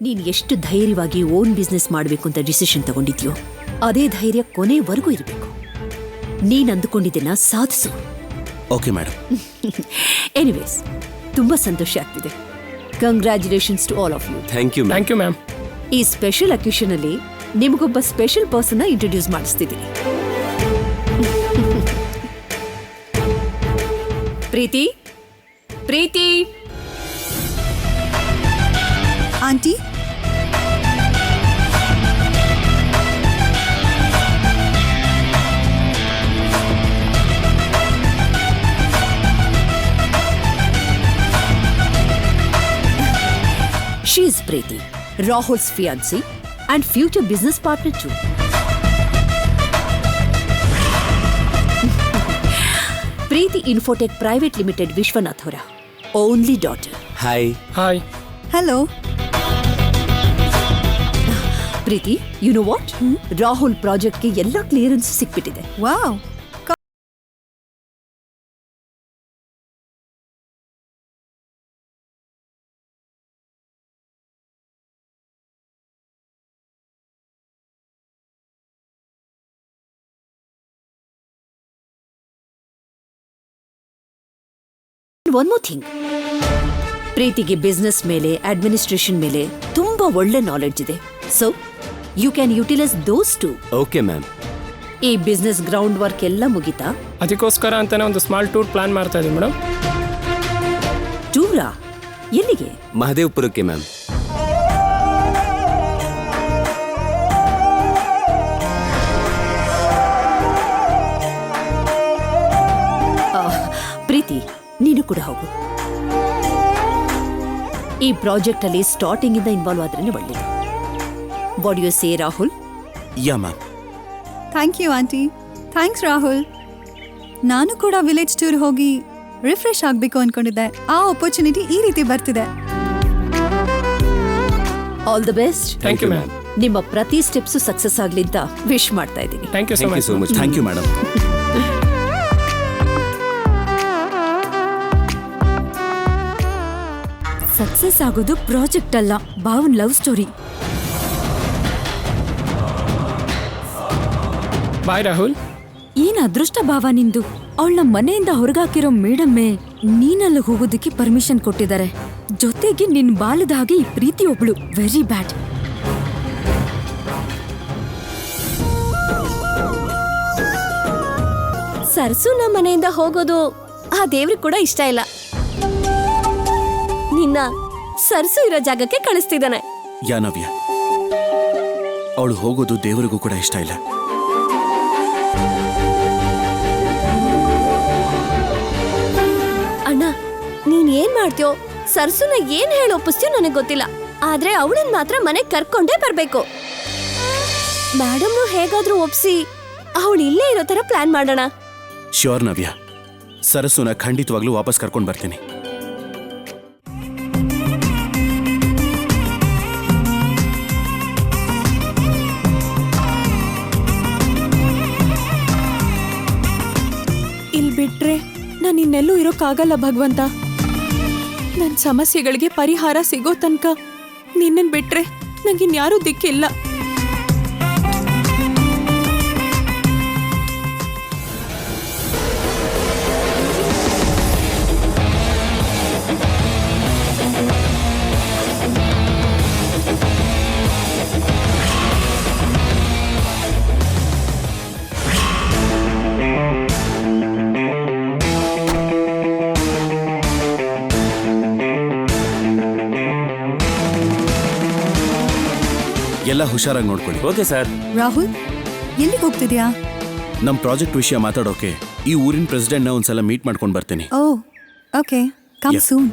ನೀನ್ ಎಷ್ಟು ಧೈರ್ಯವಾಗಿ ಓನ್ ಬಿಸ್ನೆಸ್ ಮಾಡಬೇಕು ಅಂತ ಡಿಸಿಷನ್ ತಗೊಂಡಿದ್ಯೋ ಅದೇ ಧೈರ್ಯ ಕೊನೆವರೆಗೂ ಇರಬೇಕು. ನೀನ್ ಅಂದುಕೊಂಡಿದ್ದನ್ನ ಸಾಧಿಸು. Okay madam. ಎನಿವೇಸ್, ತುಂಬಾ ಸಂತೋಷ ಆಗ್ತಿದೆ. Congratulations to all of you. Thank you ma'am. ಈ ಸ್ಪೆಷಲ್ ಅಕೇಶನ್ ಅಲ್ಲಿ ನಿಮಗೊಬ್ಬ ಸ್ಪೆಷಲ್ ಪರ್ಸನ್ ಇಂಟ್ರೊಡ್ಯೂಸ್ ಮಾಡಿಸ್ತಿದ್ದೀನಿ. Preeti, Preeti aunty, she is Preeti, Rahul's fiancée and future business partner too. Preeti Infotech Private Limited Vishwanathora, only daughter. Hi. ಹಲೋ. Preeti, you know what? Rahul ಪ್ರಾಜೆಕ್ಟ್ಗೆ ಎಲ್ಲ clearance ಸಿಕ್ಬಿಟ್ಟಿದೆ. Wow. One more thing, ಪ್ರೀತಿಗೆ business ಮೇಲೆ administration ಮೇಲೆ ತುಂಬಾ ಒಳ್ಳೆ ನಾಲೆಡ್ಜ್ ಇದೆ. So you can utilise those too. Okay ma'am. ಈ ಬಿಸ್ನೆಸ್ ಗ್ರೌಂಡ್ ವರ್ಕ್ ಎಲ್ಲ ಮುಗಿತಾ? ಅದಕ್ಕೋಸ್ಕರ ಅಂತಾನೆ ಒಂದು ಸ್ಮಾಲ್ ಟೂರ್ ಪ್ಲಾನ್ ಮಾಡ್ತಾ ಇದ್ದೀವಿ ಮೇಡಮ್. ಟೂರಾ? ಎಲ್ಲಿಗೆ? ಮಹದೇವಪುರಕ್ಕೆ ಮ್ಯಾಮ್. ಪ್ರೀತಿ, ನೀನು ಕೂಡ ಹೋಗು. ಈ ಪ್ರಾಜೆಕ್ಟ್ ಅಲ್ಲಿ ಸ್ಟಾರ್ಟಿಂಗ್ ಇಂದ ಇನ್ವಾಲ್ವ್ ಆದ್ರೇನೆ ಒಳ್ಳೇದು. What you say Rahul? Ya ma'am. Thank you aunty. Thanks Rahul. ನಾನು ಕೂಡ ವಿಲೇಜ್ ಟೂರ್ ಹೋಗಿ ರಿಫ್ರೆಶ್ ಆಗಬೇಕು ಅನ್ಕೊಂಡಿದ್ದೆ. ಆ ಆಪರ್ಚುನಿಟಿ ಈ ರೀತಿ ಬರ್ತಿದೆ. All the best. Thank you ma'am. ನಿಮ್ಮ ಪ್ರತಿ ಸ್ಟೆಪ್ಸು ಸಕ್ಸಸ್ ಆಗ್ಲಿ ಅಂತ ವಿಶ್ ಮಾಡ್ತಾ ಇದ್ದೀನಿ. Thank you so much. Thank you madam. Success ಆಗೋದು ಪ್ರಾಜೆಕ್ಟ್ ಅಲ್ಲ, ಭಾವನ್ ಲವ್ ಸ್ಟೋರಿ. ಬಾಯ್ ರಾಹುಲ್. ಏನ್ ಅದೃಷ್ಟ ಭಾವ ನಿಂದು. ಅವಳನ್ನ ಮನೆಯಿಂದ ಹೊರಗಾಕಿರೋ ಮೇಡಮ್ಮೇ ನೀನಲ್ಲಿ ಹೋಗೋದಕ್ಕೆ ಪರ್ಮಿಷನ್ ಕೊಟ್ಟಿದ್ದಾರೆ. ಜೊತೆಗೆ ನಿನ್ ಬಾಲದ ಹಾಗೆ ಈ ಪ್ರೀತಿ ಒಬ್ಳು. Very bad. ಸರ್ಸು ನಮ್ಮ ಮನೆಯಿಂದ ಹೋಗೋದು ಆ ದೇವ್ರಿಗೆ ಕೂಡ ಇಷ್ಟ ಇಲ್ಲ. ನಿನ್ನ ಸರ್ಸು ಇರೋ ಜಾಗಕ್ಕೆ ಕಳಿಸ್ತಿದ್ದಾನೆ. ಯಾ ನವ್ಯ, ಅವಳು ಹೋಗೋದು ದೇವರಿಗೂ ಕೂಡ ಇಷ್ಟ ಇಲ್ಲ. ಅಣ್ಣ, ನೀನ್ ಏನ್ ಮಾಡ್ತೀಯೋ, ಸರ್ಸುನ ಏನ್ ಹೇಳಿ ಒಪ್ಪಿಸ್ತೀಯೋ ನನಗೆ ಗೊತ್ತಿಲ್ಲ. ಆದ್ರೆ ಅವಳನ್ ಮಾತ್ರ ಮನೆಗೆ ಕರ್ಕೊಂಡೇ ಬರ್ಬೇಕು. ಮೇಡಮ್ನು ಹೇಗಾದ್ರೂ ಒಪ್ಸಿ ಅವಳು ಇಲ್ಲೇ ಇರೋ ತರ ಪ್ಲಾನ್ ಮಾಡೋಣ. ಶ್ಯೂರ್ ನವ್ಯ, ಸರಸ್ಸುನ ಖಂಡಿತವಾಗ್ಲೂ ವಾಪಸ್ ಕರ್ಕೊಂಡು ಬರ್ತೀನಿ. ಇಲ್ ಬಿಟ್ರೆ ನಾನು ಇನ್ನೆಲ್ಲೂ ಇರೋಕ್ಕಾಗಲ್ಲ ಭಗವಂತ. ನನ್ನ ಸಮಸ್ಯೆಗಳಿಗೆ ಪರಿಹಾರ ಸಿಗೋ ತನಕ ನಿನ್ನನ್ ಬಿಟ್ರೆ ನಂಗಿನ್ಯಾರೂ ದಿಕ್ಕಿಲ್ಲ. ಎಲ್ಲ ಹುಷಾರಾಗಿ ನೋಡ್ಕೊಳ್ಳಿ. Okay sir. ರಾಹುಲ್, ಎಲ್ಲಿಗೆ ಹೋಗ್ತಿದ್ಯಾ? ನಮ್ಮ ಪ್ರಾಜೆಕ್ಟ್ ವಿಷಯ ಮಾತಾಡೋಕೆ ಈ ಊರಿನ ಪ್ರೆಸಿಡೆಂಟ್ನ ಒಂದ್ಸಲ ಮೀಟ್ ಮಾಡ್ಕೊಂಡು ಬರ್ತೀನಿ. ಓ, ಓಕೆ, ಕಮ್ Yeah. ಸೂನ್.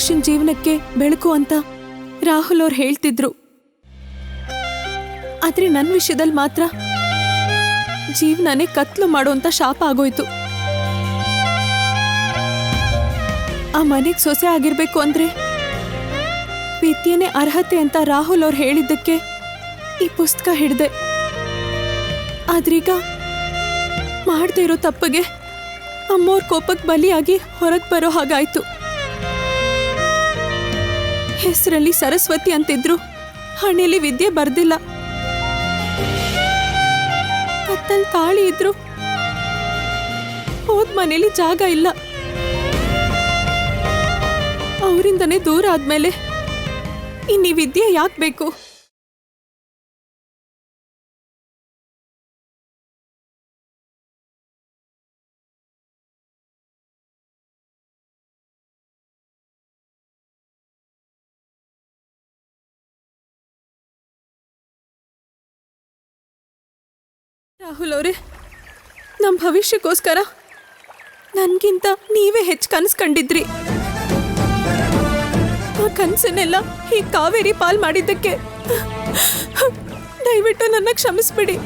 ಆದರ್ಶನ್ ಜೀವನಕ್ಕೆ ಬೆಳಕು ಅಂತ ರಾಹುಲ್ ಅವ್ರು ಹೇಳ್ತಿದ್ರು. ಆದ್ರೆ ನನ್ನ ವಿಷಯದಲ್ಲಿ ಮಾತ್ರ ಜೀವನನೇ ಕತ್ಲು ಮಾಡುವಂತ ಶಾಪ ಆಗೋಯ್ತು. ಆ ಮನೆಗ್ ಸೊಸೆ ಆಗಿರ್ಬೇಕು ಅಂದ್ರೆ ವಿದ್ಯೆನೇ ಅರ್ಹತೆ ಅಂತ ರಾಹುಲ್ ಅವ್ರು ಹೇಳಿದ್ದಕ್ಕೆ ಈ ಪುಸ್ತಕ ಹಿಡ್ದೆ. ಆದ್ರೀಗ ಮಾಡದೇ ಇರೋ ತಪ್ಪಿಗೆ ಅಮ್ಮೋರ್ ಕೋಪಕ್ಕೆ ಬಲಿಯಾಗಿ ಹೊರಗೆ ಬರೋ ಹಾಗಾಯ್ತು. ಹೆಸರಲ್ಲಿ ಸರಸ್ವತಿ ಅಂತಿದ್ರು, ಹಣೆಯಲ್ಲಿ ವಿದ್ಯೆ ಬರ್ದಿಲ್ಲ. ಕತ್ತಲ್ ತಾಳಿ ಇದ್ರು, ಹೋದ್ ಮನೇಲಿ ಜಾಗ ಇಲ್ಲ. ಅವರಿಂದನೇ ದೂರ ಆದ್ಮೇಲೆ ಇನ್ನೀ ವಿದ್ಯೆ ಯಾಕೆ ಬೇಕು? ರಾಹುಲ್ ಅವರೇ, ನಮ್ಮ ಭವಿಷ್ಯಕ್ಕೋಸ್ಕರ ನನ್ಗಿಂತ ನೀವೇ ಹೆಚ್ಚು ಕನಸು ಕಂಡಿದ್ರಿ. ಆ ಕನಸನ್ನೆಲ್ಲ ಈ ಕಾವೇರಿ ಪಾಲ್ ಮಾಡಿದ್ದಕ್ಕೆ ದಯವಿಟ್ಟು ನನ್ನ ಕ್ಷಮಿಸ್ಬಿಡಿ.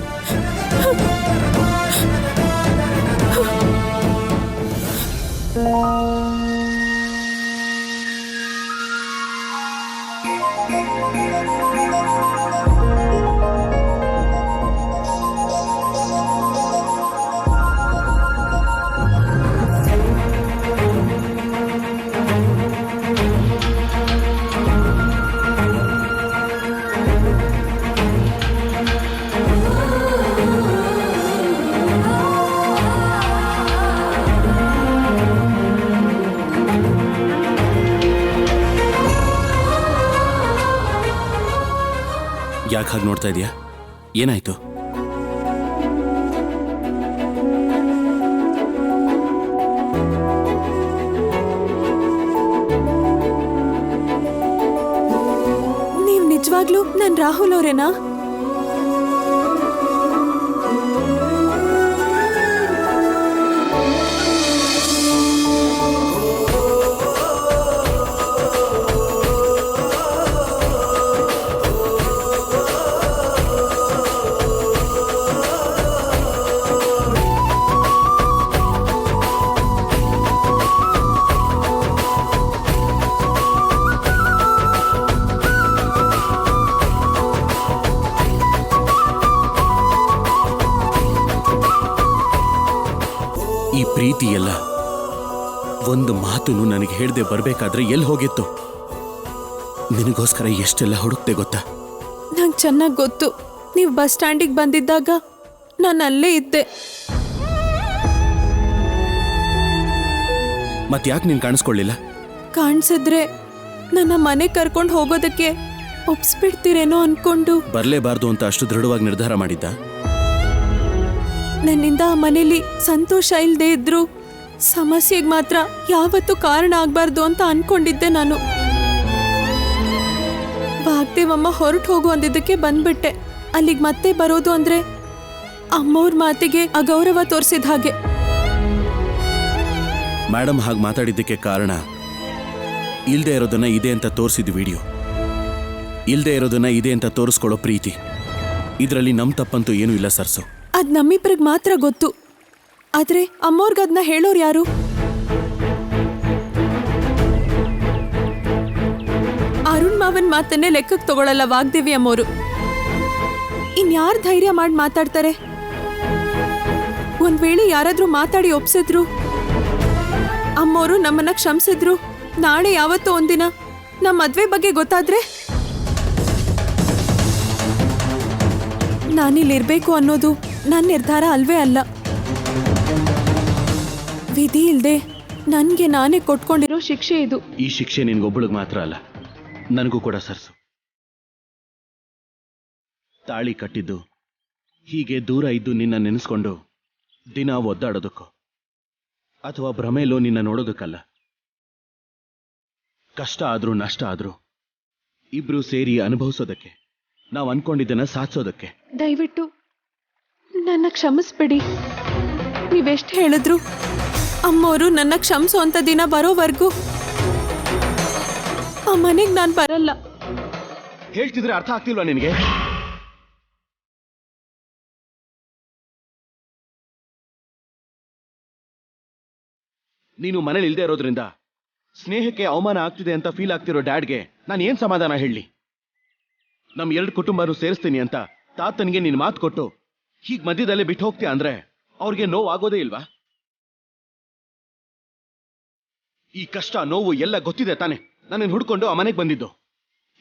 ಯಾಕೆ ಹಾಗೆ ನೋಡ್ತಾ ಇದೀಯಾ? ಏನಾಯ್ತು? ನೀವ್ ನಿಜವಾಗ್ಲೂ ನನ್ ರಾಹುಲ್ ಅವರೇನಾ? ಈ ಪ್ರೀತಿ ಎಲ್ಲ ಒಂದು ಮಾತನ್ನು ನನಗೆ ಹೇಳ್ದೆ ಬರ್ಬೇಕಾದ್ರೆ ಎಲ್ಲಿ ಹೋಗಿತ್ತು? ನಿನಗೋಸ್ಕರ ಎಷ್ಟೆಲ್ಲ ಹುಡುಕ್ತೆ ಗೊತ್ತಾ? ನಂಗೆ ಚೆನ್ನಾಗಿ ಗೊತ್ತು. ನೀವು ಬಸ್ ಸ್ಟ್ಯಾಂಡಿಗೆ ಬಂದಿದ್ದಾಗ ನಾನು ಅಲ್ಲೇ ಇದ್ದೆ. ಮತ್ತೆ ಯಾಕೆ ನೀನು ಕಾಣಿಸ್ಕೊಳ್ಳಿಲ್ಲ? ಕಾಣಿಸಿದ್ರೆ ನನ್ನ ಮನೆ ಕರ್ಕೊಂಡು ಹೋಗೋದಕ್ಕೆ ಒಪ್ಸ್ಬಿಡ್ತೀರೇನೋ ಅನ್ಕೊಂಡು. ಬರಲೇಬಾರ್ದು ಅಂತ ಅಷ್ಟು ದೃಢವಾಗಿ ನಿರ್ಧಾರ ಮಾಡಿದ್ದ? ನನ್ನಿಂದ ಆ ಮನೇಲಿ ಸಂತೋಷ ಇಲ್ಲದೆ ಇದ್ರು ಸಮಸ್ಯೆಗೆ ಮಾತ್ರ ಯಾವತ್ತೂ ಕಾರಣ ಆಗ್ಬಾರ್ದು ಅಂತ ಅನ್ಕೊಂಡಿದ್ದೆ ನಾನು. ವಾಗ್ದೇವಮ್ಮ ಹೊರಟು ಹೋಗು ಅಂದಿದ್ದಕ್ಕೆ ಬಂದ್ಬಿಟ್ಟೆ. ಅಲ್ಲಿಗೆ ಮತ್ತೆ ಬರೋದು ಅಂದ್ರೆ ಅಮ್ಮವ್ರ ಮಾತಿಗೆ ಅಗೌರವ ತೋರಿಸಿದ ಹಾಗೆ. ಮೇಡಮ್ ಹಾಗೆ ಮಾತಾಡಿದ್ದಕ್ಕೆ ಕಾರಣ ಇಲ್ದೇ ಇರೋದನ್ನ ಇದೆ ಅಂತ ತೋರಿಸಿದ ವಿಡಿಯೋ, ಇಲ್ದೇ ಇರೋದನ್ನ ಇದೆ ಅಂತ ತೋರಿಸ್ಕೊಳ್ಳೋ ಪ್ರೀತಿ. ಇದರಲ್ಲಿ ನಮ್ಮ ತಪ್ಪಂತೂ ಏನೂ ಇಲ್ಲ ಸರ್ಸು. ಅದ್ ನಮ್ಮಿಬ್ರಿಗೆ ಮಾತ್ರ ಗೊತ್ತು. ಆದ್ರೆ ಅಮ್ಮವ್ರಿಗದ್ನ ಹೇಳೋರು ಯಾರು? ಅರುಣ್ ಮಾವನ್ ಮಾತನ್ನೇ ಲೆಕ್ಕಕ್ಕೆ ತಗೊಳ್ಳಲ್ಲ ವಾಗ್ದೇವಿ ಅಮ್ಮೋರು. ಇನ್ಯಾರು ಧೈರ್ಯ ಮಾಡಿ ಮಾತಾಡ್ತಾರೆ? ಒಂದ್ ವೇಳೆ ಯಾರಾದ್ರೂ ಮಾತಾಡಿ ಒಪ್ಸಿದ್ರು, ಅಮ್ಮೋರು ನಮ್ಮನ್ನ ಕ್ಷಮಿಸಿದ್ರು, ನಾಳೆ ಯಾವತ್ತೋ ಒಂದಿನ ನಮ್ಮ ಮದ್ವೆ ಬಗ್ಗೆ ಗೊತ್ತಾದ್ರೆ ನಾನಿಲ್ಲಿರ್ಬೇಕು ಅನ್ನೋದು ನನ್ನ ನಿರ್ಧಾರ ಅಲ್ವೇ ಅಲ್ಲ. ವಿಧಿ ಇಲ್ದೆ ನನ್ಗೆ ನಾನೇ ಕೊಟ್ಕೊಂಡಿರೋ ಶಿಕ್ಷೆ ಇದು. ಈ ಶಿಕ್ಷೆ ನಿನ್ಗೊಬ್ಬಳಿಗೆ ಮಾತ್ರ ಅಲ್ಲ, ನನಗೂ ಕೂಡ ಸರ್ಸು. ತಾಳಿ ಕಟ್ಟಿದ್ದು ಹೀಗೆ ದೂರ ಇದ್ದು ನಿನ್ನ ನೆನೆಸ್ಕೊಂಡು ದಿನ ಒದ್ದಾಡೋದಕ್ಕೋ ಅಥವಾ ಭ್ರಮೆಲೋ ನಿನ್ನ ನೋಡೋದಕ್ಕಲ್ಲ. ಕಷ್ಟ ಆದ್ರೂ ನಷ್ಟ ಆದ್ರೂ ಇಬ್ರು ಸೇರಿ ಅನುಭವಿಸೋದಕ್ಕೆ, ನಾವು ಅನ್ಕೊಂಡಿದ್ದನ್ನ ಸಾಧಿಸೋದಕ್ಕೆ. ದಯವಿಟ್ಟು ನನ್ನ ಕ್ಷಮಿಸ್ಬಿಡಿ. ನೀವೆಷ್ಟು ಹೇಳಿದ್ರು ಅಮ್ಮೋರು ನನ್ನ ಕ್ಷಮಿಸೋ ಅಂತ ದಿನ ಬರೋವರೆಗೂ ಮನೆಗೆ ನಾನು ಬರಲ್ಲ. ಹೇಳ್ತಿದ್ರೆ ಅರ್ಥ ಆಗ್ತಿಲ್ವಾ ನಿನಗೆ? ನೀನು ಮನೇಲಿ ಇಲ್ದೇ ಇರೋದ್ರಿಂದ ಸ್ನೇಹಕ್ಕೆ ಅವಮಾನ ಆಗ್ತಿದೆ ಅಂತ ಫೀಲ್ ಆಗ್ತಿರೋ ಡ್ಯಾಡ್ಗೆ ನಾನು ಏನ್ ಸಮಾಧಾನ ಹೇಳಿ? ನಮ್ 2 ಕುಟುಂಬನೂ ಸೇರಿಸ್ತೀನಿ ಅಂತ ತಾತನಿಗೆ ನೀನ್ ಮಾತು ಕೊಟ್ಟು ಹೀಗ್ ಮಧ್ಯದಲ್ಲೇ ಬಿಟ್ಟು ಹೋಗ್ತೀಯ ಅಂದ್ರೆ ಅವ್ರಿಗೆ ನೋವು ಆಗೋದೇ ಇಲ್ವಾ? ಈ ಕಷ್ಟ ನೋವು ಎಲ್ಲ ಗೊತ್ತಿದೆ ತಾನೆ ನನ್ನ ಹುಡ್ಕೊಂಡು ಆ ಮನೆಗೆ ಬಂದಿದ್ದು.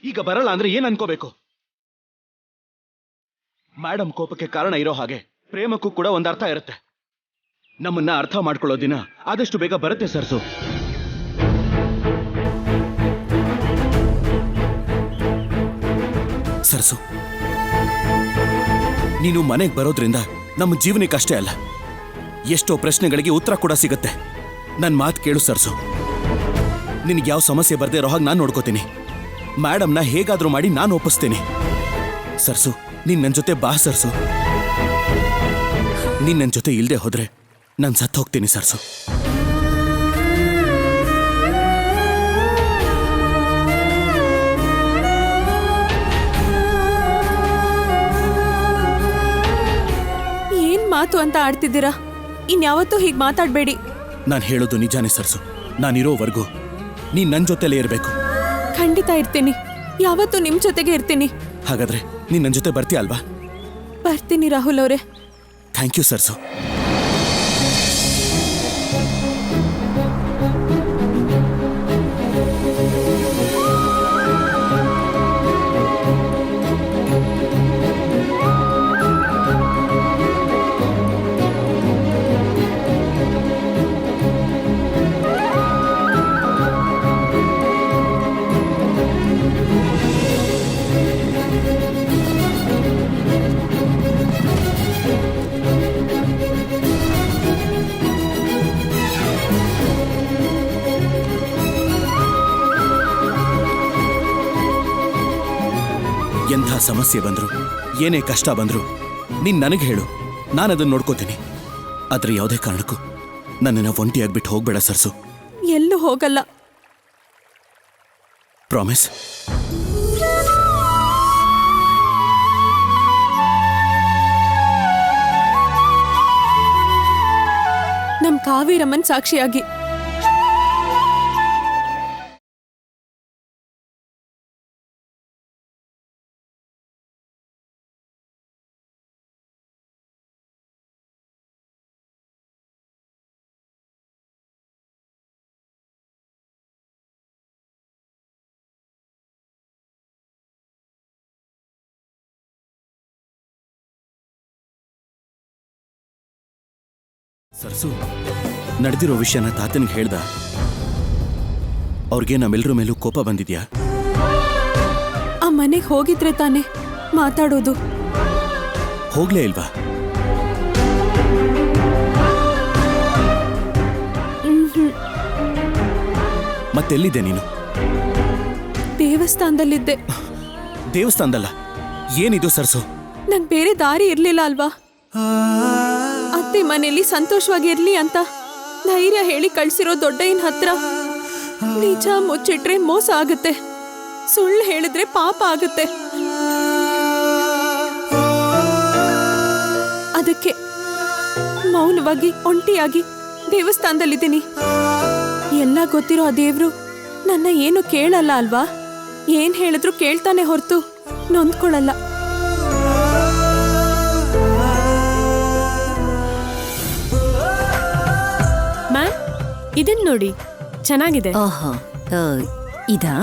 ಈಗ ಬರಲ್ಲ ಅಂದ್ರೆ ಏನ್ ಅನ್ಕೋಬೇಕು? ಮೇಡಮ್ ಕೋಪಕ್ಕೆ ಕಾರಣ ಇರೋ ಹಾಗೆ ಪ್ರೇಮಕ್ಕೂ ಕೂಡ ಒಂದು ಅರ್ಥ ಇರುತ್ತೆ. ನಮ್ಮನ್ನ ಅರ್ಥ ಮಾಡ್ಕೊಳ್ಳೋ ದಿನ ಆದಷ್ಟು ಬೇಗ ಬರುತ್ತೆ ಸರ್ಸು. ಸರ್ಸು, ನೀನು ಮನೆಗೆ ಬರೋದ್ರಿಂದ ನಮ್ಮ ಜೀವನಕ್ಕೆ ಅಷ್ಟೇ ಅಲ್ಲ, ಎಷ್ಟೋ ಪ್ರಶ್ನೆಗಳಿಗೆ ಉತ್ತರ ಕೂಡ ಸಿಗುತ್ತೆ. ನನ್ನ ಮಾತು ಕೇಳು ಸರ್ಸು. ನಿನಗೆ ಯಾವ ಸಮಸ್ಯೆ ಬರ್ದೇ ಇರೋ ಹಾಗೆ ನಾನು ನೋಡ್ಕೋತೀನಿ. ಮೇಡಮ್ನ ಹೇಗಾದ್ರೂ ಮಾಡಿ ನಾನು ಒಪ್ಪಿಸ್ತೀನಿ. ಸರ್ಸು, ನೀನ್ ನನ್ನ ಜೊತೆ ಬಾ ಸರ್ಸು. ನೀನ್ ನನ್ನ ಜೊತೆ ಇಲ್ಲದೆ ಹೋದ್ರೆ ನಾನು ಸತ್ತು ಹೋಗ್ತೀನಿ ಸರ್ಸು. ಏನ್ ಮಾತು ಅಂತ ಆಡ್ತಿದ್ದೀರಾ? ಇನ್ಯಾವತ್ತೂ ಹೀಗೆ ಮಾತಾಡ್ಬೇಡಿ. ನಾನು ಹೇಳೋದು ನಿಜಾನೇ ಸರ್ಸು. ನಾನಿರೋವರೆಗೂ ನೀನ್ ನನ್ನ ಜೊತೆಲೇ ಇರಬೇಕು. ಖಂಡಿತ ಇರ್ತೀನಿ. ಯಾವತ್ತೂ ನಿಮ್ ಜೊತೆಗೆ ಇರ್ತೀನಿ. ಹಾಗಾದ್ರೆ ನೀನ್ ನನ್ನ ಜೊತೆ ಬರ್ತೀಯ ಅಲ್ವಾ? ಬರ್ತೀನಿ ರಾಹುಲ್ ಅವರೇ. Thank you sirs. ಎಂಥ ಸಮಸ್ಯೆ ಬಂದ್ರು, ಏನೇ ಕಷ್ಟ ಬಂದ್ರು ನೀನ್ ನನಗೆ ಹೇಳು, ನಾನು ಅದನ್ನ ನೋಡ್ಕೋತೀನಿ. ಆದ್ರೆ ಯಾವುದೇ ಕಾರಣಕ್ಕೂ ನನ್ನನ್ನ ಒಂಟಿಯಾಗ್ಬಿಟ್ಟು ಹೋಗ್ಬೇಡ ಸರ್ಸು. ಎಲ್ಲೂ ಹೋಗಲ್ಲ. ಪ್ರಾಮಿಸ್? ನಮ್ ಕಾವೇರಮ್ಮನ್ ಸಾಕ್ಷಿಯಾಗಿ. ಸರ್ಸು, ನಡೆದಿರೋ ವಿಷಯನ ತಾತನಿಗೆ ಹೇಳ್ದ? ಅವ್ರಿಗೆ ನಮ್ಮೆಲ್ಲರ ಮೇಲೂ ಕೋಪ ಬಂದಿದ್ಯಾ? ಆ ಮನೆಗೆ ಹೋಗಿದ್ರೆ ತಾನೆ ಮಾತಾಡೋದು. ಹೋಗ್ಲೇ ಇಲ್ವಾ? ಮತ್ತೆಲ್ಲಿದ್ದೆ ನೀನು? ದೇವಸ್ಥಾನದಲ್ಲಿದ್ದೆ. ದೇವಸ್ಥಾನದಲ್ಲ? ಏನಿದು ಸರ್ಸು? ನಂಗೆ ಬೇರೆ ದಾರಿ ಇರ್ಲಿಲ್ಲ ಅಲ್ವಾ? ಅತ್ತೆ ಮನೆಯಲ್ಲಿ ಸಂತೋಷವಾಗಿ ಇರ್ಲಿ ಅಂತ ಧೈರ್ಯ ಹೇಳಿ ಕಳ್ಸಿರೋ ದೊಡ್ಡಯ್ಯನ ಹತ್ರ ನಿಜ ಮುಚ್ಚಿಟ್ರೆ ಮೋಸ ಆಗುತ್ತೆ, ಸುಳ್ಳು ಹೇಳಿದ್ರೆ ಪಾಪ ಆಗುತ್ತೆ. ಅದಕ್ಕೆ ಮೌನವಾಗಿ ಒಂಟಿಯಾಗಿ ದೇವಸ್ಥಾನದಲ್ಲಿದ್ದೀನಿ. ಎಲ್ಲ ಗೊತ್ತಿರೋ ಆ ದೇವ್ರು ನನ್ನ ಏನು ಕೇಳಲ್ಲ ಅಲ್ವಾ? ಏನ್ ಹೇಳಿದ್ರು ಕೇಳ್ತಾನೆ ಹೊರತು ನೊಂದ್ಕೊಳ್ಳಲ್ಲ. ಮ್ಯಾಮ್, ಇದನ್ ನೋಡಿ, ಚೆನ್ನಾಗಿದೆ. ಆಹಾ, ಇದಾ?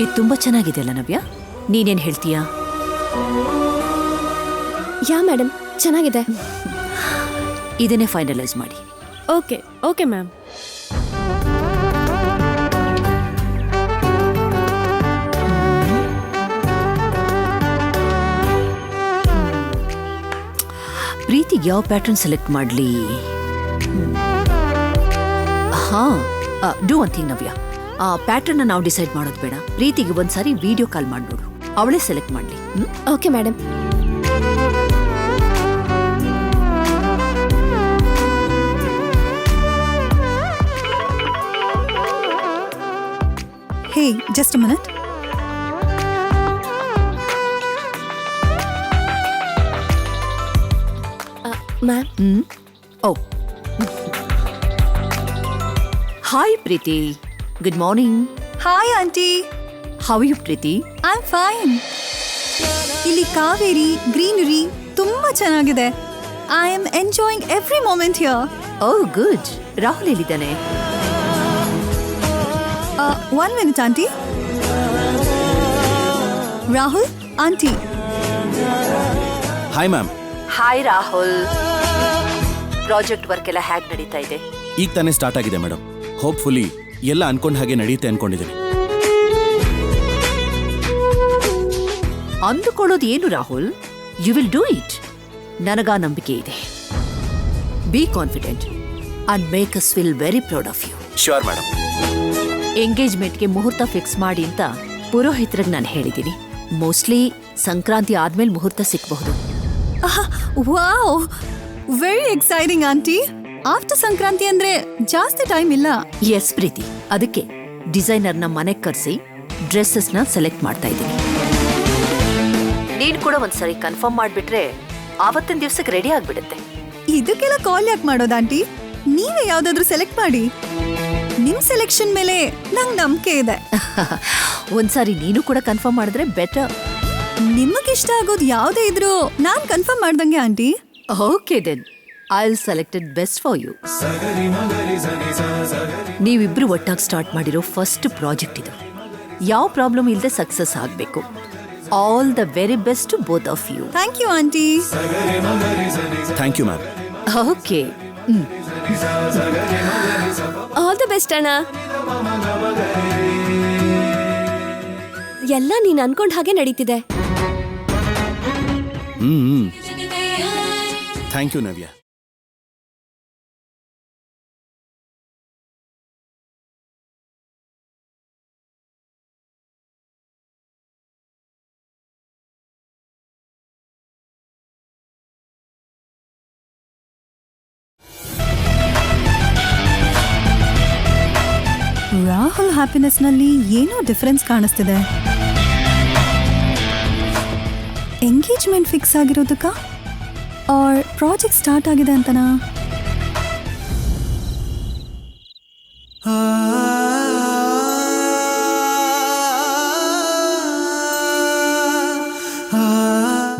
ಇದು ತುಂಬಾ ಚೆನ್ನಾಗಿದೆ ಅಲ್ಲ ನವ್ಯ? ನೀನೇನ್ ಹೇಳ್ತೀಯಾ? ಯಾ ಮೇಡಮ್, ಚೆನ್ನಾಗಿದೆ. ಇದನ್ನೇ ಫೈನಲೈಸ್ ಮಾಡಿ. Okay okay ma'am. ಪ್ರೀತಿಗೆ ಯಾವ ಪ್ಯಾಟರ್ನ್ ಸೆಲೆಕ್ಟ್ ಮಾಡಲಿ? ಹಾ, ಡೂ ಒನ್ ಥಿಂಗ್ ನವ್ಯ, ಆ ಪ್ಯಾಟರ್ನ್ ನಾವು ಡಿಸೈಡ್ ಮಾಡೋದು ಬೇಡ. ಪ್ರೀತಿಗೆ ಒಂದ್ಸಾರಿ ವಿಡಿಯೋ ಕಾಲ್ ಮಾಡಿ ನೋಡು, ಅವಳೇ ಸೆಲೆಕ್ಟ್ ಮಾಡಲಿ. Okay madam. Hey just minute. Ma'am, oh hi Preethi, good morning. Hi aunty. How you Preethi? I am fine. ಇಲ್ಲಿ ಕಾವೇರಿ ಗ್ರೀನರಿ ತುಂಬಾ ಚೆನ್ನಾಗಿದೆ. I am enjoying every moment here. Oh good. Rahul ಎಲ್ಲಿದ್ದಾನೆ? 1 minute aunty. Rahul aunty. Hi ma'am. Hi Rahul. Project work ಎಲ್ಲ ಹೇಗೆ ನಡೀತಾ ಇದೆ? ಈಗ ತಾನೇ ಸ್ಟಾರ್ಟ್ ಆಗಿದೆ ಮೇಡಮ್. ಹೋಪ್ಫುಲಿ ಎಲ್ಲ ಅನ್ಕೊಂಡ ಹಾಗೆ ನಡೆಯುತ್ತೆ ಅನ್ಕೊಂಡಿದ್ದೀನಿ. ಅಂದುಕೊಳ್ಳೋದು ಏನು Rahul? You will do it. ನನಗ ನಂಬಿಕೆ ಇದೆ. Be confident and make us feel very proud of you. Sure madam. ಎಂಗೇಜ್ಮೆಂಟ್ಗೆ ಮುಹೂರ್ತ ಫಿಕ್ಸ್ ಮಾಡಿ ಅಂತ ಪುರೋಹಿತರಿಗೆ ನಾನು ಹೇಳಿದ್ದೀನಿ. ಮೋಸ್ಟ್ಲಿ ಸಂಕ್ರಾಂತಿ ಆದ್ಮೇಲೆ ಮುಹೂರ್ತ ಸಿಕ್ಕಬಹುದು. Wow, very exciting aunty. After Sankranti ಅಂದ್ರೆ ಜಾಸ್ತಿ ಟೈಮ್ ಇಲ್ಲ. ಎಸ್ ಪ್ರೀತಿ, ಅದಕ್ಕೆ ಡಿಸೈನರ್ನ ಮನೆಗೆ ಕರೆಸಿ ಡ್ರೆಸ್ಸಸ್ನ ಸೆಲೆಕ್ಟ್ ಮಾಡ್ತಾ ಇದ್ದೀನಿ. ನೀನು ಕೂಡ ಒಂದ್ಸರಿ ಕನ್ಫರ್ಮ್ ಮಾಡಿಬಿಟ್ರೆ ಆವತ್ತಿನ ದಿವ್ಸಕ್ಕೆ ರೆಡಿ ಆಗ್ಬಿಡುತ್ತೆ. ಇದಕ್ಕೆಲ್ಲ ಕಾಲ್ ಯಾಕೆ ಮಾಡೋದು ಆಂಟಿ? ನೀವೇ ಯಾವ್ದಾದ್ರು ಸೆಲೆಕ್ಟ್ ಮಾಡಿ. ನಿಮ್ ಸೆಲೆಕ್ಷನ್ ಮೇಲೆ ನಂಗೆ ನಂಬಿಕೆ ಇದೆ. ಒಂದ್ಸಾರಿ ನೀನು ಕೂಡ ಕನ್ಫರ್ಮ್ ಮಾಡಿದ್ರೆ ಬೆಟರ್. ನಿಮಗಿಷ್ಟ ಆಗೋದು ಯಾವುದೇ ಇದ್ರೂ ನಾನ್ ಕನ್ಫರ್ಮ್ ಮಾಡ್ದಂಗೆ aunty. Okay then I will select it best for you. ನೀವಿಬ್ರು ಒಟ್ಟಾಗಿ ಸ್ಟಾರ್ಟ್ ಮಾಡಿರೋ ಫಸ್ಟ್ ಪ್ರಾಜೆಕ್ಟ್ ಇದು. ಯಾವ ಪ್ರಾಬ್ಲಮ್ ಇಲ್ಲದೆ ಸಕ್ಸಸ್ ಆಗಬೇಕು. All the very best to both of you. Thank you aunty. Thank you ma'am. Okay. All the best ಅಣ್ಣ. ಎಲ್ಲ ನೀನ್ ಅನ್ಕೊಂಡ್ ಹಾಗೆ ನಡೀತಿದೆ. Thank you Navya. Rahul happiness ನಲ್ಲಿ ಏನೋ ಡಿಫರೆನ್ಸ್ ಕಾಣಿಸ್ತಿದೆ. ಎಂಗೇಜ್ಮೆಂಟ್ ಫಿಕ್ಸ್ ಆಗಿರೋದಕ್ಕ ಆರ್ ಪ್ರಾಜೆಕ್ಟ್ ಸ್ಟಾರ್ಟ್ ಆಗಿದೆ ಅಂತನಾ?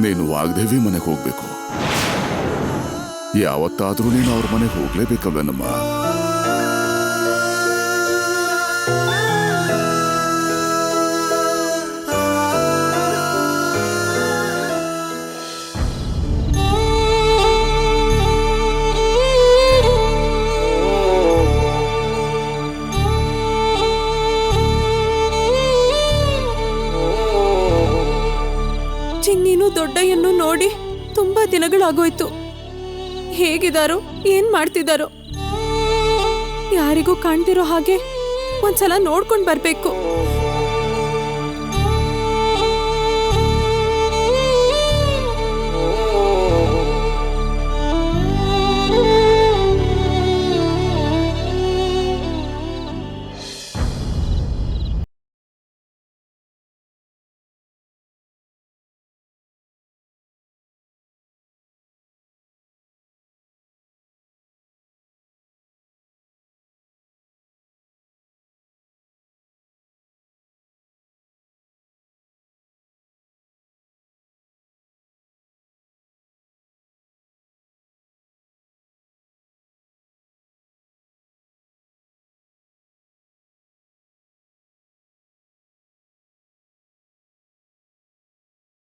ನೀನು ವಾಗ್ದೇವಿ ಮನೆಗೆ ಹೋಗ್ಬೇಕು. ಯಾವತ್ತಾದ್ರೂ ನೀನು ಅವ್ರ ಮನೆಗೆ ಹೋಗ್ಲೇಬೇಕಲ್ವೇನಮ್ಮ? ಚಿನ್ನಿನೂ ದೊಡ್ಡಯ್ಯನ್ನು ನೋಡಿ ತುಂಬಾ ದಿನಗಳಾಗೋಯ್ತು. ಹೇಗಿದಾರೋ ಏನ್ ಮಾಡ್ತಿದಾರೋ ಯಾರಿಗೂ ಕಾಣ್ತಿರೋ ಹಾಗೆ ಒಂದ್ಸಲ ನೋಡ್ಕೊಂಡ್ ಬರ್ಬೇಕು.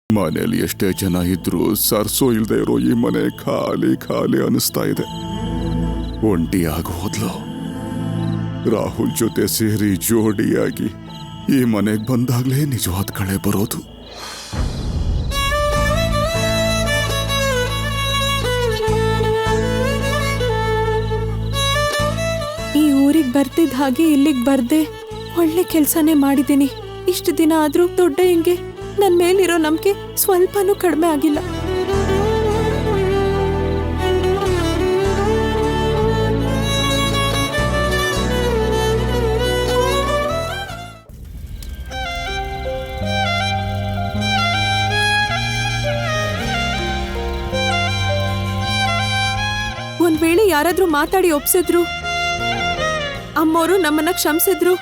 ಮನೇಲಿ ಎಷ್ಟೇ ಜನ ಇದ್ರು ಸರ್ಸೋ ಇಲ್ದೇ ಇರೋ ಈ ಮನೆ ಖಾಲಿ ಖಾಲಿ ಅನಿಸ್ತಾ ಇದೆ. ಒಂಟಿಯಾಗಿ ಹೋದ್ಲು. ರಾಹುಲ್ ಜೊತೆ ಸೇರಿ ಜೋಡಿಯಾಗಿ ಈ ಮನೆಗೆ ಬಂದಾಗ್ಲೇ ನಿಜವಾದ ಕಳೆ ಬರೋದು. ಈ ಊರಿಗೆ ಬರ್ತಿದ್ದ ಹಾಗೆ ಇಲ್ಲಿಗೆ ಬರ್ದೆ ಒಳ್ಳೆ ಕೆಲ್ಸನೇ ಮಾಡಿದ್ದೀನಿ. ಇಷ್ಟು ದಿನ ಆದ್ರೂ ದೊಡ್ಡಯ್ಯಂಗೆ ನನ್ ಮೇಲಿರೋ ನಂಬಿಕೆ ಸ್ವಲ್ಪನೂ ಕಡಿಮೆ ಆಗಿಲ್ಲ. ಒಂದ್ ವೇಳೆ ಯಾರಾದ್ರೂ ಮಾತಾಡಿ ಒಪ್ಸಿದ್ರು, ಅಮ್ಮೋರು ನಮ್ಮನ್ನ ಕ್ಷಮಿಸಿದ್ರು,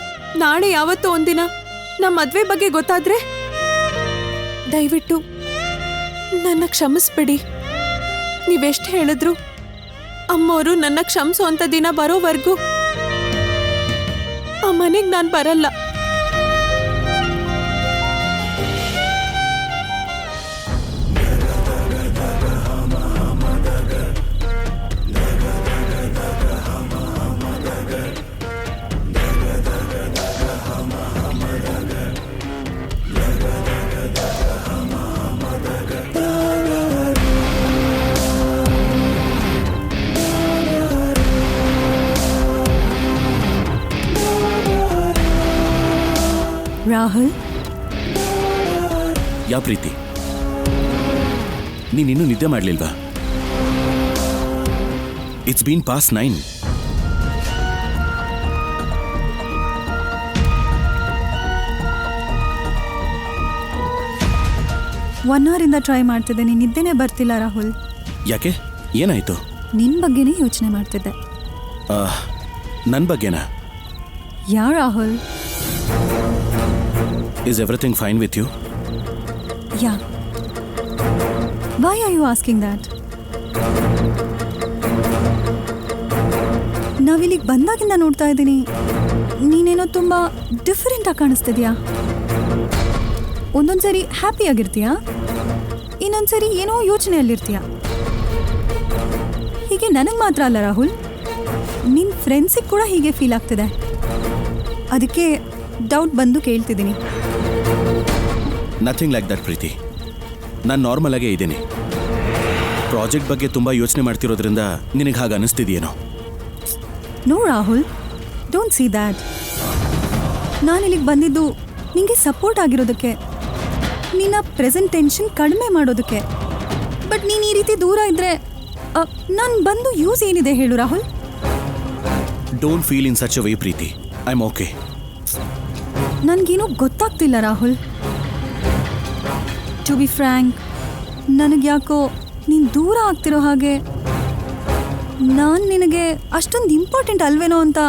ನಾಳೆ ಯಾವತ್ತೋ ಒಂದಿನ ನಮ್ಮ ಮದ್ವೆ ಬಗ್ಗೆ ಗೊತ್ತಾದ್ರೆ ದಯವಿಟ್ಟು ನನ್ನ ಕ್ಷಮಿಸ್ಬಿಡಿ. ನೀವೆಷ್ಟು ಹೇಳಿದ್ರು ಅಮ್ಮೋರು ನನ್ನ ಕ್ಷಮಿಸೋ ಅಂತ ದಿನ ಬರೋವರೆಗೂ ಆ ಮನೆಗೆ ನಾನು ಬರಲ್ಲ. ರಾಹುಲ್, ಯಾ ಪ್ರೀತಿ, ನೀನಿನ್ನೂ ನಿದ್ದೆ ಮಾಡಲಿಲ್ವಾ? It's been past 9. ಒನ್ ಅವರಿಂದ ಟ್ರೈ ಮಾಡ್ತಿದ್ದೆ, ನೀನು ನಿದ್ದೆನೇ ಬರ್ತಿಲ್ಲ ರಾಹುಲ್. ಯಾಕೆ, ಏನಾಯ್ತು? ನಿನ್ನ ಬಗ್ಗೆನೇ ಯೋಚನೆ ಮಾಡ್ತಿದ್ದೆ. ನನ್ನ ಬಗ್ಗೆನಾ? ಯಾ Rahul? Is everything fine with you? Yeah. Why are you asking that? ನಾವಿಲ್ಲಿಗೆ ಬಂದಾಗಿಂದ ನೋಡ್ತಾ ಇದ್ದೀನಿ, ನೀನೇನೋ ತುಂಬ ಡಿಫರೆಂಟಾಗಿ ಕಾಣಿಸ್ತಿದ್ಯಾ. ಒಂದೊಂದ್ಸರಿ ಹ್ಯಾಪಿ ಆಗಿರ್ತೀಯಾ, ಇನ್ನೊಂದ್ಸರಿ ಏನೋ ಯೋಚನೆಯಲ್ಲಿರ್ತೀಯ. ಹೀಗೆ ನನಗೆ ಮಾತ್ರ ಅಲ್ಲ ರಾಹುಲ್, ನಿನ್ನ ಫ್ರೆಂಡ್ಸಿಗೆ ಕೂಡ ಹೀಗೆ ಫೀಲ್ ಆಗ್ತಿದೆ. ಅದಕ್ಕೆ ಡೌಟ್ ಬಂದು ಕೇಳ್ತಿದ್ದೀನಿ. ನಥಿಂಗ್ ಲೈಕ್ ದಟ್ ಪ್ರೀತಿ, ನಾನು ನಾರ್ಮಲ್ ಆಗೇ ಇದ್ದೀನಿ. ಪ್ರಾಜೆಕ್ಟ್ ಬಗ್ಗೆ ತುಂಬ ಯೋಚನೆ ಮಾಡ್ತಿರೋದ್ರಿಂದ ನಿನಗೆ ಹಾಗೆ ಅನಿಸ್ತಿದೆಯೇನೋ? No Rahul, don't see that. ನಾನು ಇಲ್ಲಿಗೆ ಬಂದಿದ್ದು ನಿಮಗೆ ಸಪೋರ್ಟ್ ಆಗಿರೋದಕ್ಕೆ, ನಿನ್ನ ಪ್ರೆಸೆಂಟ್ ಟೆನ್ಷನ್ ಕಡಿಮೆ ಮಾಡೋದಕ್ಕೆ. ಬಟ್ ನೀನು ಈ ರೀತಿ ದೂರ ಇದ್ದರೆ ನಾನು ಬಂದು ಯೂಸ್ ಏನಿದೆ ಹೇಳು Rahul? Don't feel in such a way Preethi, I am okay. ನನಗೇನೂ ಗೊತ್ತಾಗ್ತಿಲ್ಲ ರಾಹುಲ್. ಟು ಬಿ ಫ್ರ್ಯಾಂಕ್, ನನಗೆ ಯಾಕೋ ನೀನು ದೂರ ಆಗ್ತಿರೋ ಹಾಗೆ, ನಾನು ನಿನಗೆ ಅಷ್ಟೊಂದು ಇಂಪಾರ್ಟೆಂಟ್ ಅಲ್ವೇನೋ ಅಂತ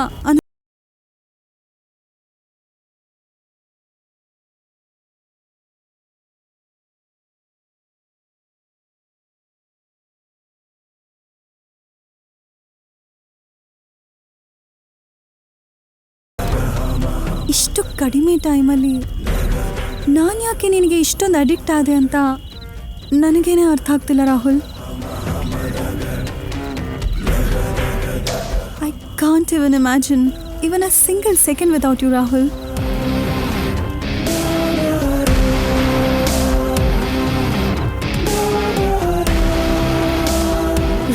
ಇಷ್ಟು ಕಡಿಮೆ ಟೈಮಲ್ಲಿ ನಾನು ಯಾಕೆ ನಿನಗೆ ಇಷ್ಟೊಂದು ಅಡಿಕ್ಟ್ ಆದೆ ಅಂತ ನನಗೇನೆ ಅರ್ಥ ಆಗ್ತಿಲ್ಲ Rahul. I can't even imagine even a single second without you, Rahul.